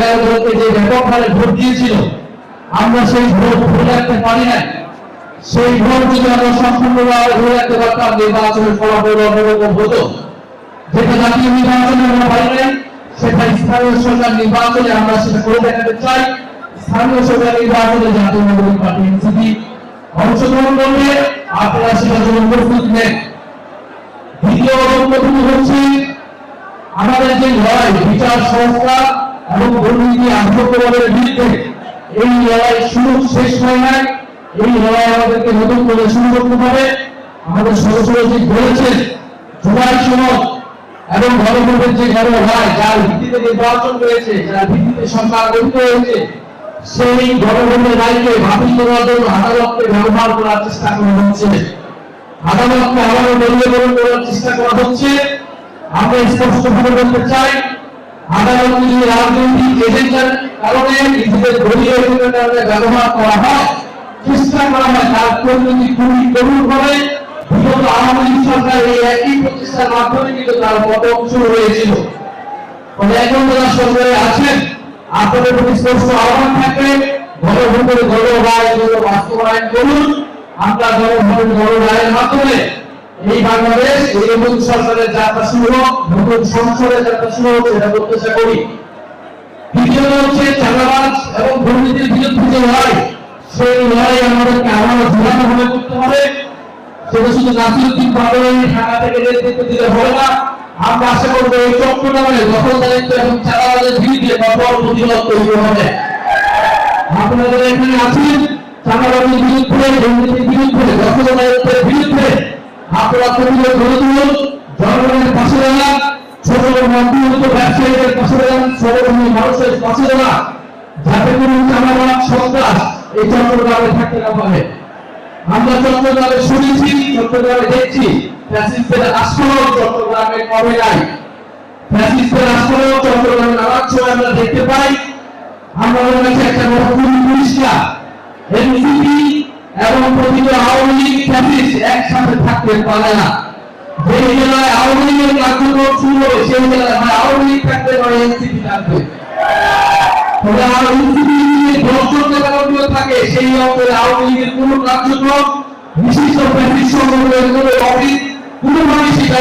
11 দলকে যে ব্যাপক হারে ভোট দিয়েছিল, আমরা সেই ভোট ধরে রাখতে পারি না। সেই ভোট যদি আমরা সম্পূর্ণভাবে ধরে রাখতে পারতাম, নির্বাচনের ফলাফল অন্যরকম হতো। যেটা জাতীয় নির্বাচনে আমরা পারি নাই, সেটা স্থানীয় সরকার নির্বাচনে আমরা সেটা করে দেখাতে চাই। স্থানীয় সরকার নির্বাচনে জাতীয় নাগরিক পার্টি এনসিপি অংশগ্রহণ করবে, আপনারা সেটার জন্য প্রস্তুত নেন। দ্বিতীয় বক্তব্য হচ্ছে, আমাদের যে লড়াই বিচার সংস্থা এবং দুর্নীতি আত্মপ্রবাদের বিরুদ্ধে, এই লড়াই শুরু শেষ হয় নাই। এই লড়াই আমাদেরকে নতুন করে শুরু করতে হবে। আমাদের সদস্যরা বলেছেন জুলাই সনদ এবং গণভোটের যে গণরায়, যার ভিত্তিতে নির্বাচন হয়েছে, যার ভিত্তিতে সরকার গঠিত হয়েছে, সেই গণভোটের রায়কে বাতিল করার জন্য আদালতকে ব্যবহার করার চেষ্টা করা হচ্ছে। আদালতকে আবারও দলীয়করণ করার চেষ্টা করা হচ্ছে। আমরা স্পষ্টভাবে বলতে চাই, আদালত যদি রাজনৈতিক এজেন্ডার কারণে নিজেদের দলীয় এজেন্ডার কারণে ব্যবহার করা হয়, চেষ্টা করা হয়, তার পরিণতি খুবই করুণ হবে। বিগত আওয়ামী লীগ সরকার এই একই প্রচেষ্টার মাধ্যমে কিন্তু তার পতন শুরু হয়েছিল। ফলে এখন যারা সরকারে আছেন, আপনাদের প্রতি স্পষ্ট আহ্বান থাকবে, গণভোটের গণরায় বাস্তবায়ন করুন। আমরা গণভোটের গণরায়ের মাধ্যমে এই বাংলাদেশ, এই নতুন সরকারের যাত্রা শুরু হোক, নতুন সংসদের যাত্রা শুরু হোক, সেটা প্রত্যাশা করি। দ্বিতীয়ত হচ্ছে চাঁদাবাজ এবং দুর্নীতির বিরুদ্ধে যে লড়াই, সেই লড়াই আমাদেরকে আবারও জোরালোভাবে করতে হবে। সেটা শুধু নাসিরউদ্দিন পাটোয়ারি ঢাকা থেকে নেতৃত্ব দিলে হবে না। আমরা আশা করবো এই চট্টগ্রামে দখলদারিত্ব এবং চাঁদাবাজের বিরুদ্ধে কঠোর প্রতিরোধ তৈরি হবে। আপনারা এখানে আছেন, চাঁদাবাজের বিরুদ্ধে, দুর্নীতির বিরুদ্ধে, দখলদারিত্বের বিরুদ্ধে আপনারা প্রতিরোধ গড়ে তুলুন। জনগণের পাশে দাঁড়ান, ছোট মধ্যবিত্ত ব্যবসায়ীদের পাশে দাঁড়ান, সর্বধর্মী মানুষের পাশে দাঁড়ান, যাতে কোনো চাঁদাবাজ সন্ত্রাস এই চট্টগ্রামে থাকতে না পারে। আমরা চট্টগ্রামে শুনেছি, চট্টগ্রামে দেখছি, ফ্যাসিস্টদের আস্ফালন চট্টগ্রামে কমে নাই। ফ্যাসিস্টদের আস্ফালন চট্টগ্রামে নানান সময় আমরা দেখতে পাই। আমরা মনে কাছে একটা বড় পরিষ্কার, এনসিপি এবং প্রতিটি আওয়ামী লীগ ফ্যাসিস্ট একসাথে থাকতে পারে না। যে জেলায় আওয়ামী লীগের কার্যক্রম শুরু হবে, সেই জেলায় আওয়ামী লীগ থাকতে পারে, এনসিপি থাকবে। তবে এনসিপি থাকে সেই অঞ্চলে আওয়ামী লীগের কোন কার্যক্রম, বিশিষ্ট ফ্যাসিস্ট সংগঠনের কোন অফিস কোনোভাবে সেটা